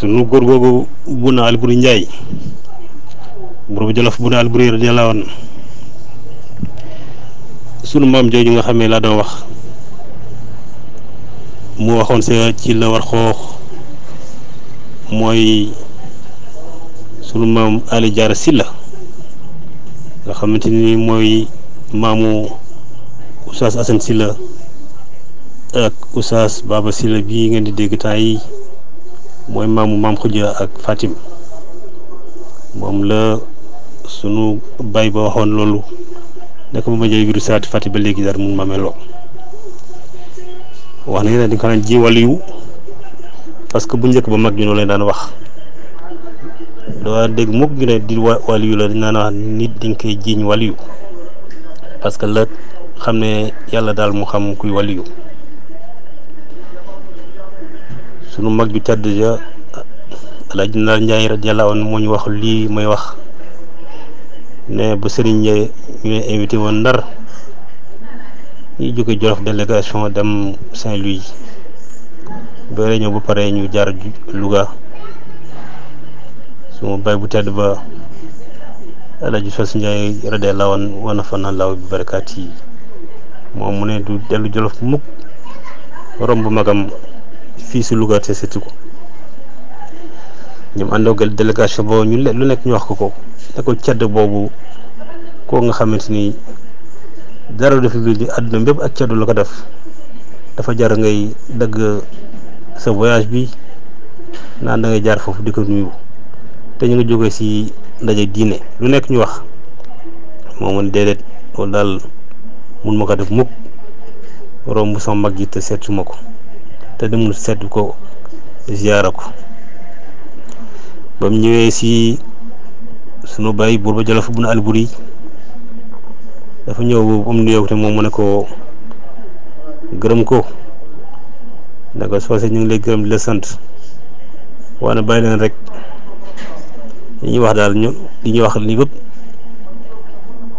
sunu góor googu Bouna Alboury Ndiaye borobu Jolof Bouna Alboury radiyallahu anhu sunu maam jooju nga xamee laa doon wax mu waxoon sa ci la war xoox mooy sunu maam Ali Diarra Sylla nga xamante ni mooy maamu Oustaz Assane Sylla ak Oustaz Baba Sylla bii ngeen di dégg temps yi mooy maamu maam Khoudia ak Fatim moom la sunu baay ba waxoon loolu nekk ba ma jëy wiru saati Fatim ba léegi dara mun ma meloo wax nañu ne di ko naan ji waliyu parce que bu njëkk ba mag ñu noonu leen daan wax doo dégg mukk ñu ne di waliyu la dañ naan wax nit dañ koy jiiñ waliyu parce que la xam ne yàlla daal mu xam kuy waliyu sunu mag ju tedd ja Alaaji Naar Njaay radiyallaahu anhu moo ñu wax lii may wax ne ba sëriñ ñu invité woon Ndar ñuy jóge Jolof délégation dem Saint-Louis ba ñëw ba pare ñu jaar Louga suma baay bu tedd ba Alaaji Fas Njaay radiyallaahu anhu wa nafanaa Allaahu bi barakaat yi moom mu ne du dellu Jolof mukk romb magam fii si Louga te seeti ko ñoom àndogal délégation boobu ñu lu nekk ñu wax ko ne ko cedd boobu koo nga xamante ni dara dafa biir di àdduna bépp ak ceddu la ko def dafa jar ngay dagg sa voyage bi naan da ngay jaar foofu di ko nuyu te ñu ngi jógee si ndaje diine lu nekk ñu wax moo mën déedéet loolu daal mun ma ko def mukk romb sama mag ji te seetuma ko te demul seetu ko ziyaara ko ba mu ñëwee si sunu baay buur ba Jolof Bouna Alboury dafa ñëw am nuyoo te moom mu ne ko gërëm ko ne ko soose ñu ngi lay gërëm di la sant waaye bàyyi leen rek li ñuy wax daal li ñuy wax li bëpp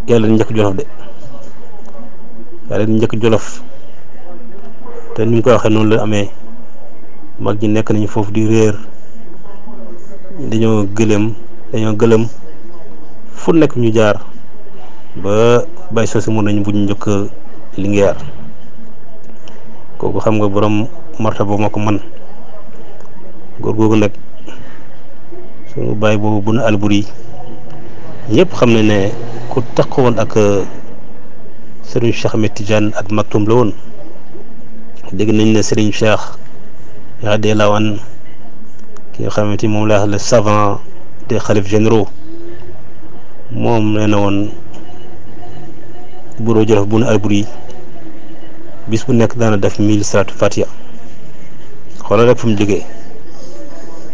yàlla di njëkk Jolof de yàlla di njëkk Jolof te ni mu koy waxee noonu la amee mag ñi nekk nañu foofu di réer dañoo gëlëm fu nekk ñu jaar ba bay soosi mun nañu bu ñu njëkk Linguère kooku xam nga borom martaba moo ko man góor googu nag suñu baay boobu Bouna Alboury ñëpp xam ne ne ku taxawoon ak Serigne Cheikh Ahmed Tidiane ak Maktoum la woon dégg nañ ne Serigne Cheikh radiyallaahu anhu ki nga xamante ni moom laa wax le savant des xalif généraux moom nee na woon bureau Jolof Bouna Alboury bis bu nekk daana def 1000 salaatu fatiha xoolal rek fu mu jógee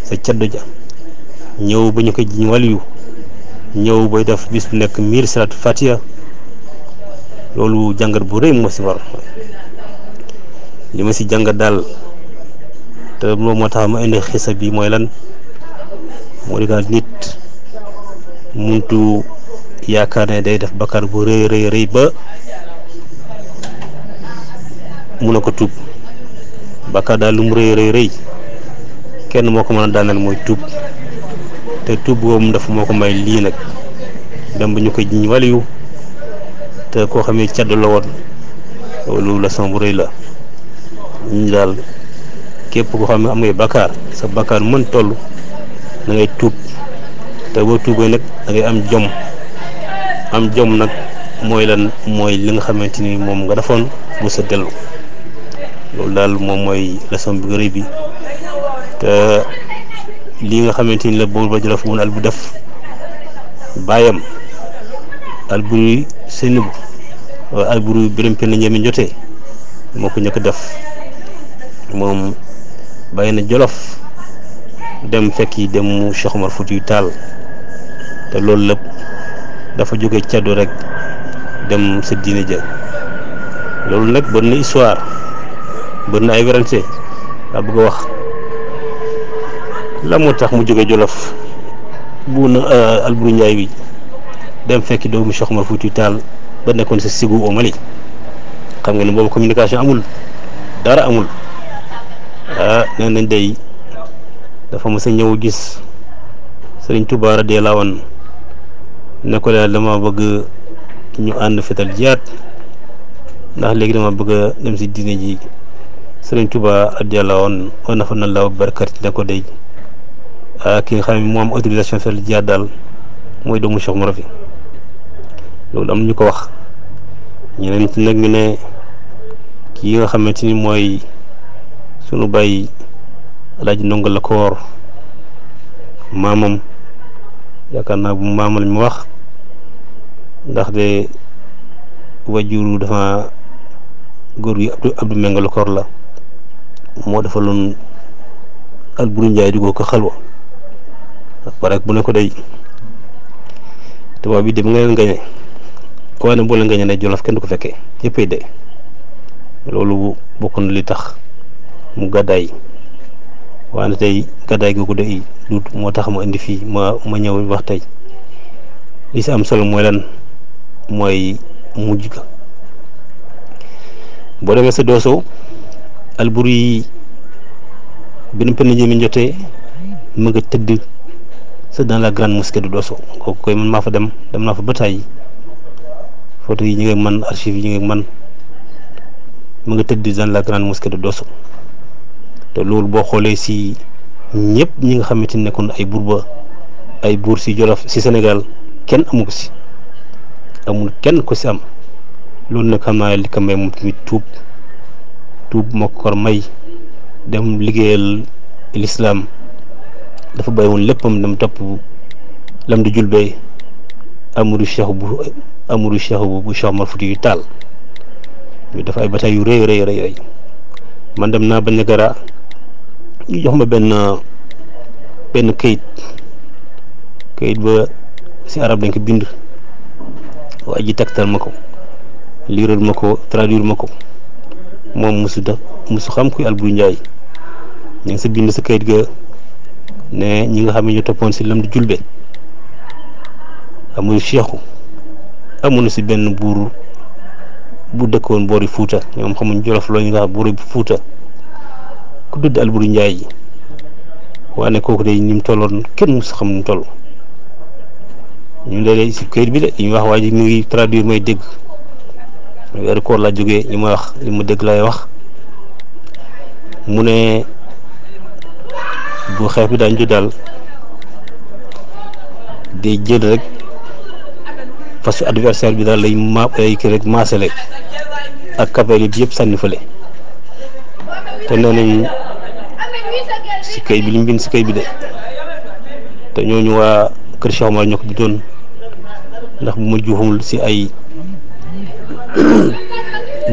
sa caddo ja ñëw ba ñu ko jiñ waliyu ñëw bay def bis bu nekk 1000 salaatu fatiha loolu jàngat bu rëy moo si war li ma si jàngat daal te loolu moo tax ma indi xisa bi mooy lan moo di daal nit muntu yaakaar ne day def bakkaar bu rëy ba mun a ko tuub bakkaar daal lu mu rëy kenn moo ko mën a daaneel mooy tuub te tuub boobu dafa moo ko may lii nag dem ba ñu koy jiñ waliyu te koo xam ne caddu la woon loolu leçon bu rëy la ñu daal képp koo xam ne am ngay bakkaar sa bakkaar mën toll da ngay tuub te boo tuubee nag da ngay am jom nag mooy lan mooy li nga xamante ni moom nga defoon bu sa dellu loolu daal moom mooy leçon bi rëy bi te lii nga xamante ni la boobu ba Jolof Bouna Alboury def baayam Alboury Seynabou Alboury Birame Penda Ndiémé Ndiotté moo ko njëkk def moom bàyyi na Jolof dem fekki dem mu Cheikh Omar Foutiyou Tall te loolu lépp dafa jóge caddo rek dem sa diine ja loolu nag bëri na histoire bëri na ay werante daa bëgg a wax la moo tax mu jóge Jolof Bouna Alboury Ndiaye bi dem fekki doomu Cheikh Omar Foutiyou Tall ba nekkoon sa Ségou au Mali xam nga ne boobu communication amul dara amul nee nañ day dafa mës a ñëw gis Sëriñ Tuubaa radiyallaahu anhu ne ko daal dama bëgg ñu ànd fetal jiyaat ndax léegi dama bëgg a dem si diine ji. Sëriñ Tuubaa radiyallaahu anhu wa nafa'ana llaahu bi barakaatihi ne ko day ki nga xam ne moo am autorisation fetal jiyaat daal mooy doomu Cheikh Omar fi loolu am na ñu ko wax ñeneen ci nag ñu ne kii nga xamante ni mooy sunu bàyyi Alaaji Ndongo la Koor maamam yaakaar naa bu maama lañ mu wax ndax de wajuru dafa góor gi Abdou Mengo la Koor la moo defaloon Alburi Njaay di ko xalwa pare bu ne ko day tubaab bi de ba nga leen gañe waaye nag boo leen gañe ne Jolof kenn du ko fekkee yëppay de loolu bokk na li tax mu gàddaay waaye tey gàddaay googu de duut moo tax ma indi fii ma ñëw wax tey li si am solo mooy lan mooy mujj ga boo demee sa Dooso Alburi benn penn jëmi jotee mu nga tëdd sa dans la grande mosquée de Dooso kooku koy man maa fa dem naa fa ba tàyyi photo yi ñu ngi man archive yi ñu ngi man mu nga tëdd dans la grande mosquée de Dooso te loolu boo xoolee si ñëpp ñi nga xamante ne nekkoon ay buur si Jolof si Sénégal kenn amu ko si amul kenn ko si am loolu nag xam naa li ko may moom tamit tuub moo ko may dem liggéeyal lislaam dafa bàyyi woon léppam dem topp lam di julbee amuru cheikh bu Cheikh Omar Foutiyou Tall ñu dafa ay bataay yu rëy man dem naa ba Niagara ñu jox ma benn kayit ba si arab dañ ko bind waa ji tegtal ma ko liiral ma ko traduire ma ko moom musu xam kuy Alburi Njaay ñu ngi sa bind sa kayit ga ne ñi nga xam ne ñu toppoon si lam di julbe amuñu cheikhu amuñu si benn buur bu dëkkoon boori Fuuta ñoom xamuñ Jolof loolu ñu nga xam buur bu Fuuta ku dudd Alburi Njaay yi waane kooku de ni mu tolloon kenn musu xam ni mu toll ñu léeg-léeg si kayit bi de ñu wax waa ji mu ngi traduire may dégg weeru koor laa jógee li ma wax li ma dégg lay wax mu ne bu xeex bi daan ju daal day jël rek parce que adversaire bi daal lay kii rek maasale ak kapel yi yëpp sànni fële te nee nañ si kay bi li mu bind si kay bi de te ñooñu waa kër Cheikh Omar ñoo ko bindoon ndax bu ma juumul si ay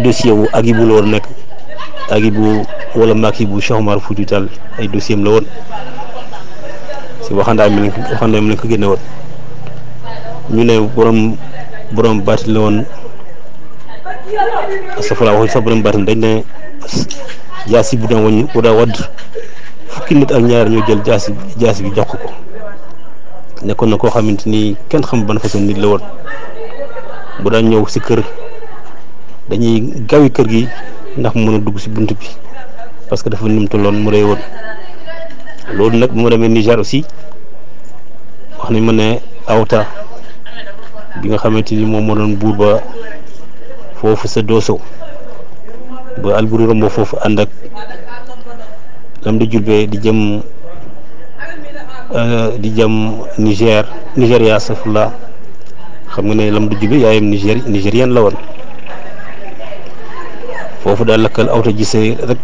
dossier wu Agibu la woon nekk Agibu wala Maki bu Cheikh Omar Foutiyou Tall ay dossier am la woon si waxandaay mi lañ ko génne woon ñu ne borom baatin la woon astafurlah waxuñ sax borom baatin dañ ne jaasi bu daan wadd fukki nit ak ñaar ñoo jël jaasi bi jox ko nekkoon na koo xamante ni kenn xam ban façon nit la woon bu daan ñëw si kër dañuy gawi kër gi ndax mu mën a dugg si bunt bi parce que dafa nim tolloon mu rëy woon loolu nag bu ma demee Niger aussi wax nañ ma ne Awta bi nga xamante ni moom moo doon buur ba foofu sa Dooso ba Alburi rombo foofu ànd ak lam di julbee di jëm Nigéria safula xam nga ne lam di julbee yaayam nigérien la woon foofu daal lakkal Awta gisee rek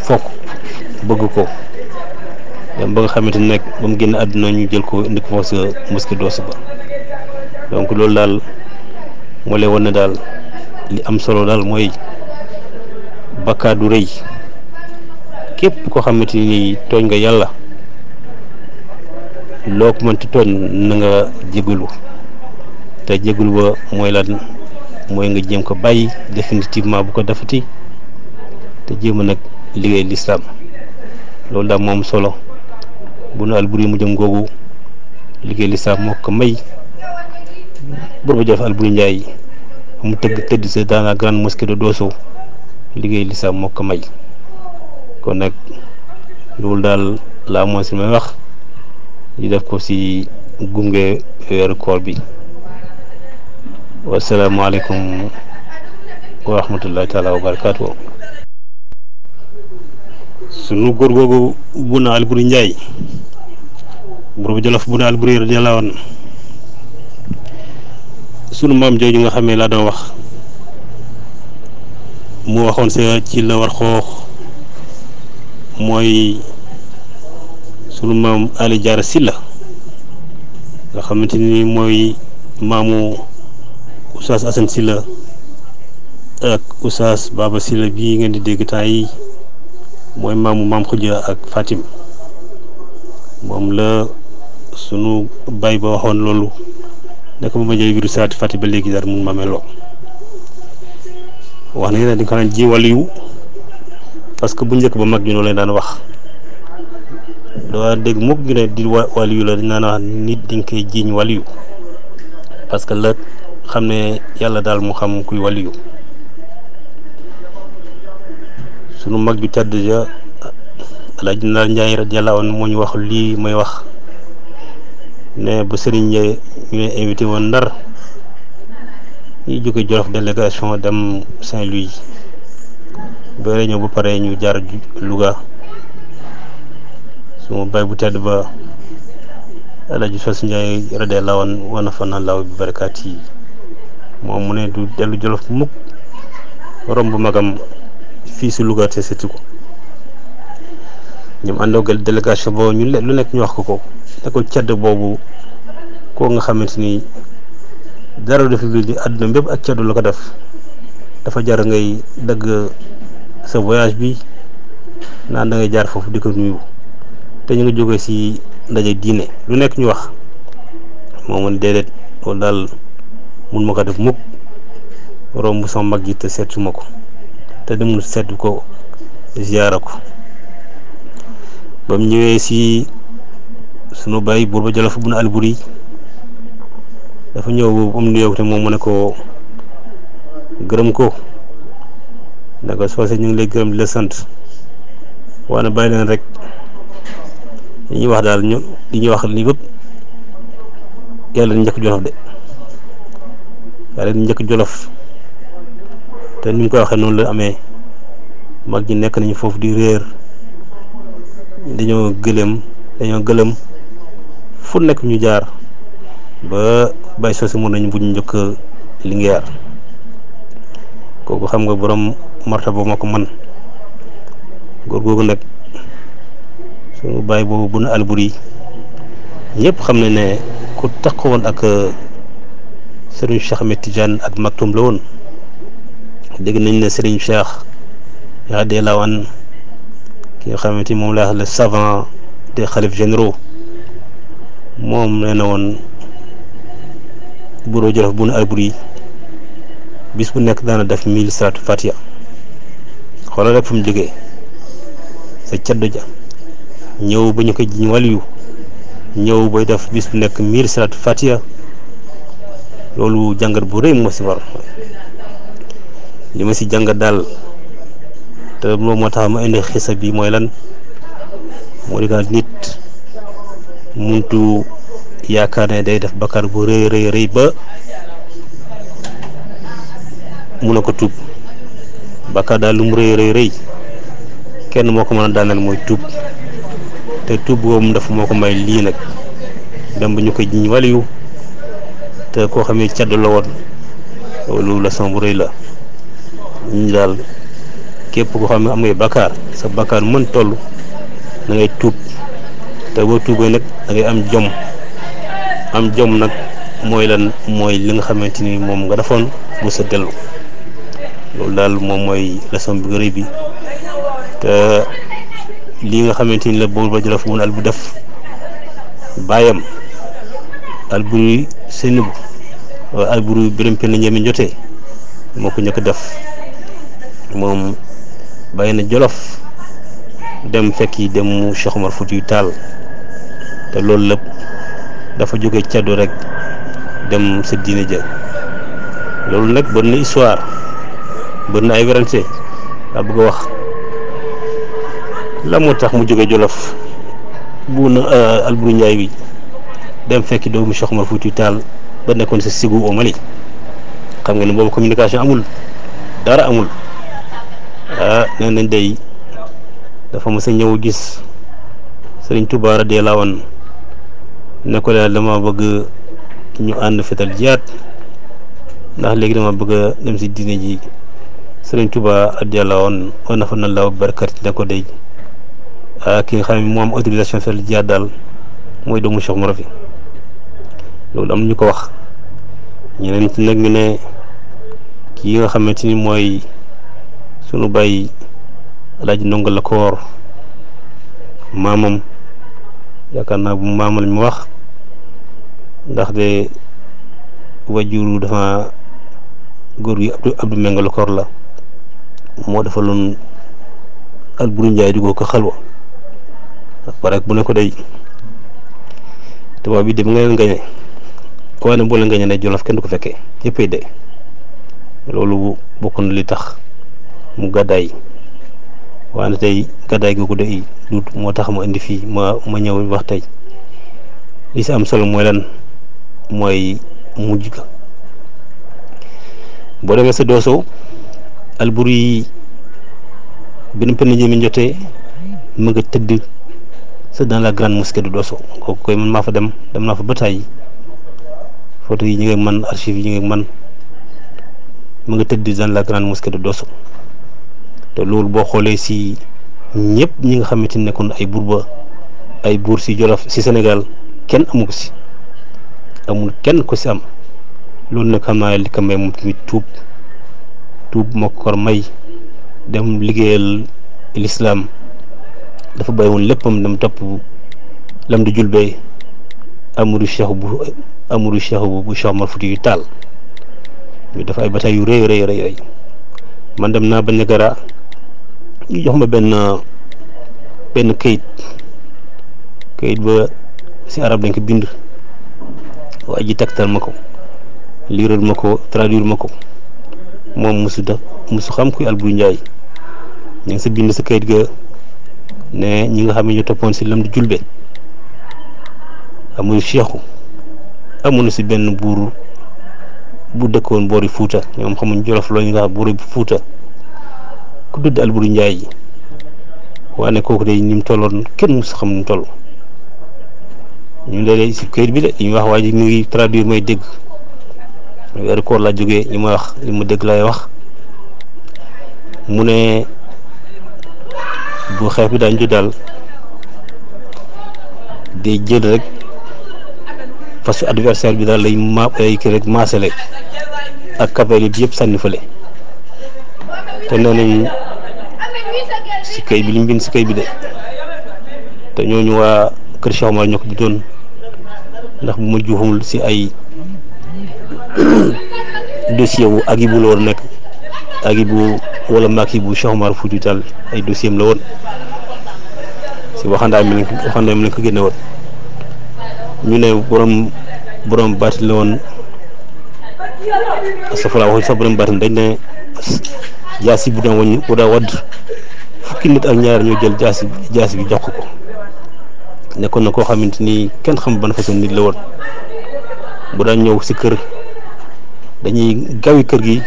fokk bëgg ko dem ba nga xamante ne nag ba mu génn àdduna ñu jël ko indi ko foofu sa mosquée Dooso ba donc loolu daal moo lay wan ne daal li am solo daal mooy bakkaar du rëy képp koo xamante ni tooñ nga yàlla loo ko mënti tooñ na nga jégalu te jégalu ba mooy lan mooy nga jéem ko bàyyi définitivement bu ko defati te jéem a nag liggéey lislaam loolu daal moom solo bu nu Alburi mu jëm googu liggéey lislaam moo ko may bor ba Jolof Alburi Njaay mu tëdd sa dans la grande mosquée de Dooso liggéey lislaam moo ko may kon nag loolu daal laa mooy si may wax di def ko si gunge weeru koor bi. wasalaamaaleykum wa rahmatullahi taala wa barakaatu. sunu góor googu Bouna Alboury Ndiaye borobu Jolof Bouna Alboury radiyallaahu anhu sunu maam jooju nga xamee laa doon wax mu waxoon sa ci la war xoox mooy sunu maam Ali Diarra Sylla nga xamante ni mooy maamu Oustaz Assane Sylla ak Oustaz Baba Sylla bii ngeen di dégg temps yi mooy maamu maam Khoudia ak Fatim moom la sunu baay ba waxoon loolu nekk ba ma jëy wiru saati Fatim ba léegi dara mun ma meloo wax nañu ne di ko naan ji waliyu parce que bu njëkk ba mag ñu noonu leen daan wax doo dégg mukk ñu ne di waliyu la dañ naan wax nit dañ koy jiiñ waliyu parce que la xam ne yàlla daal mu xam kuy waliyu. sunu mag ju tedd ja Alaaji Naar Njaay radiyallaahu anhu moo ñu wax lii may wax ne ba sëriñ ñu invité woon Ndar ñuy jóge Jolof délégation dem Saint-Louis ba ñëw ba pare ñu jaar Louga suma baay bu tedd ba Alaaji Fas Njaay radiyallaahu anhu wa nafanaa Allaahu bi barakaat yi moom mu ne du dellu Jolof mukk romb magam fii si Louga te seeti ko ñoom àndogal délégation boobu ñu lu nekk ñu wax ko ne ko cedd boobu koo nga xamante ni dara dafa biir di àdduna bépp ak ceddu la ko def dafa jar ngay dagg sa voyage bi naan da ngay jaar foofu di ko nuyu te ñu ngi jógee si ndaje diine lu nekk ñu wax moo mën déedéet loolu daal mun ma ko def mukk romb sama mag ji te seetuma ko te demul seetu ko ziyaara ko ba mu ñëwee si sunu baay buur ba Jolof Bouna Alboury dafa ñëw am nuyoo te moom mu ne ko gërëm ko ne ko soose ñu ngi lay gërëm di la sant waaye bàyyi leen rek li ñuy wax daal li ñuy wax li bëpp yàlla di njëkk Jolof de yàlla di njëkk Jolof te ni mu koy waxee noonu la amee mag ñi nekk nañu foofu di réer dañoo gëlëm fu nekk ñu jaar ba bay soosi mun nañu bu ñu njëkk Linguère kooku xam nga borom martaba moo ko man góor googu nag suñu baay boobu Bouna Alboury ñëpp xam nañ ne ku taxawoon ak Serigne Cheikh Ahmed Tidiane ak Maktoum la woon dégg nañ ne Serigne Cheikh radiyallaahu anhu ki nga xamante ni moom laa wax le savant des xalif généraux moom nee na woon bureau Jolof Bouna Alboury bis bu nekk daana def 1000 salaatu fatiha xoolal rek fu mu jógee sa caddo ja ñëw ba ñu koy jiñ waliyu ñëw bay def bis bu nekk 1000 salaatu fatiha loolu jàngat bu rëy moo si war li ma si jàngat daal te loolu moo tax ma indi xisa bi mooy lan moo di daal nit muntu yaakaar ne day def bakkaar bu rëy ba mun a ko tuub bakkaar daal lu mu rëy kenn moo ko mën a daaneel mooy tuub te tuub boobu dafa moo ko may lii nag dem ba ñu koy jiñ waliyu te koo xam ne caddu la woon loolu la son bu rëy la ñu daal képp koo xam ne am ngay bakkaar sa bakkaar mën toll da ngay tuub te boo tuubee nag da ngay am jom nag mooy lan mooy li nga xamante ni moom nga defoon bu sa dellu loolu daal moom mooy leçon bi rëy bi te lii nga xamante ni la boobu ba Jolof Bouna Alboury def baayam Alboury Seynabou Alboury Birame Penda Ndiémé Ndiotté moo ko njëkk def moom bàyyi na Jolof dem fekki dem mu Cheikh Omar Foutiyou Tall te loolu lépp dafa jóge caddo rek dem sa diine ja loolu nag bëri na histoire bëri na ay werante daa bëgg a wax la moo tax mu jóge Jolof bu na Alboury Ndiaye bi dem fekki doomu Cheikh Omar Foutiyou Tall ba nekkoon sa Ségou au Mali. xam nga ne boobu communication amul dara amul nee nañ day dafa mës a ñëw gis Sëriñ Tuubaa radiyallaahu anhu ne ko daal dama bëgg ñu ànd fetal jiyaat ndax léegi dama bëgg a dem si diine ji. Sëriñ Tuubaa radiyallaahu anhu wa nafa'ana llaahu bi barakaatihi ne ko day ki nga xam ne moo am autorisation fetal jiyaat daal mooy doomu Cheikh Omar fi loolu am na ñu ko wax. ñeneen ci nag ñu ne kii nga xamante ni mooy sunu bàyyi Alaaji Ndongo la Koor maamam yaakaar naa bu maama lañ mu wax ndax de wajuru dafa góor gi Abdou Mengo la Koor la moo defaloon Alboury Ndiaye di ko xalwa pare bu ne ko day tubaab bi de ba nga leen gañe waaye nag boo leen gañe ne Jolof kenn du ko fekkee yëppay de loolu bokk na li tax mu gàddaay waaye tey gàddaay googu de duut moo tax ma indi fii ma ñëw wax tey li si am solo mooy lan mooy mujj ga boo demee sa Dooso Alboury benn penn jëmi jotee mu nga tëdd sa dans la grande mosquée de Dooso kooku koy man maa fa dem naa fa ba tàyyi photo yi ñu ngi man archive yi ñu ngi man mu nga tëdd dans la grande mosquée de Dooso te loolu boo xoolee si ñëpp ñi nga xamante ne nekkoon ay buur si Jolof si Sénégal kenn amu ko si amul kenn ko si am loolu nag xam naa li ko may moom tamit tuub moo ko may dem liggéeyal l'islam dafa bàyyi woon léppam dem topp lam di julbee amuru cheikh bu Cheikh Omar Foutiyou Tall ñu def ay bataay yu rëy man dem naa ba Niagara ñu jox ma benn kayit ba si arab dañ ko bind waa ji tegtal ma ko liiral ma ko traduire ma ko moom musu xam kuy Alboury Ndiaye ñu ngi sa bind sa kayit ga ne ñi nga xam ne ñu toppoon si lam di julbe amuñu cheikhu amuñu si benn buur bu dëkkoon boori Fuuta ñoom xamuñ Jolof loolu ñu nga xam buur bu Fuuta ku dudd Alboury Ndiaye yi waane kooku de ni mu tolloon kenn musu xam ni mu toll ñu léeg-léeg si kayit bi de li ñu wax waa ji mu ngi traduire may dégg weeru koor laa jógee li ma wax li ma dégg lay wax mu ne bu xeex bi daañu jot daal day jël rek parce que adversaire bi daal lay kii rek maasale ak kapel yi yëpp sànni fële te nee nañ si kay bi li mu bind si kay bi de te ñooñu waa kër Cheikh Omar ñoo ko bindoon ndax bu ma juumul si ay dossier wu Agibou la woon nekk Agibou wala Macky bu Cheikh Omar Foutiyou Tall ay dossier am la woon si waxandaay mi lañ ko génne woon ñu ne borom baatin la woon astafurlah waxuñ sax borom baatin dañ ne jaasi bu daan wadd fukki nit ak ñaar ñoo jël jaasi bi jox ko nekkoon na koo xamante ni kenn xam ban façon nit la woon bu daan ñëw si kër dañuy gawi kër gi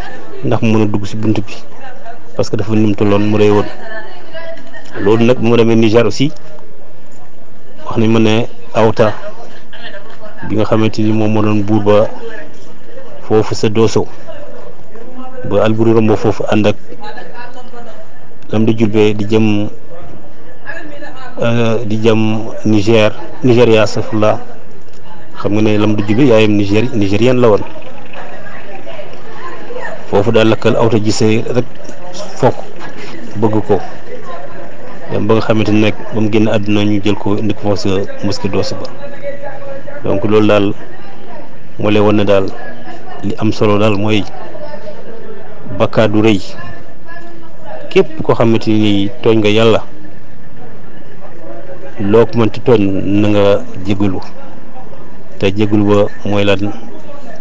ndax mu mën a dugg si bunt bi parce que dafa nim tolloon mu rëy woon loolu nag bu ma demee Niger aussi wax nañ ma ne Awta bi nga xamante ni moom moo doon buur ba foofu sa Dooso ba Alboury rombo foofu ànd ak lam di julbee di jëm Nigéria safula xam nga ne lam di julbee yaayam nigérien la woon foofu daal lakkal Awta gisee rek fokk bëgg ko dem ba nga xamante ne nag ba mu génn àdduna ñu jël ko indi ko foofu sa mosquée Dooso ba donc loolu daal moo lay wan ne daal li am solo daal mooy bakkaar du rëy képp koo xamante ni tooñ nga yàlla loo ko mënti tooñ na nga jégalu te jégalu ba mooy lan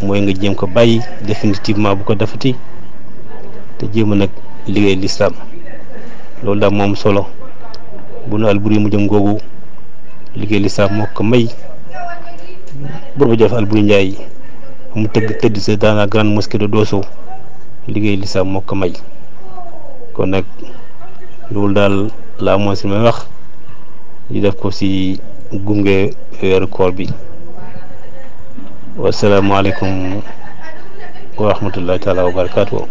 mooy nga jéem ko bàyyi définitivement bu ko defati te jéem a nag liggéey lislaam loolu daal moom solo bu nu Alboury mu jëm googu liggéey lislaam moo ko may bor ba Jolof Alboury Ndiaye mu tëdd sa dans la grande mosquée de Dosso liggéey lislaam moo ko may. kon nag loolu daal laa moom si may wax di def ko si gunge weeru koor bi. wasalaamaaleykum wa rahmatullahi taala wa barakaatu.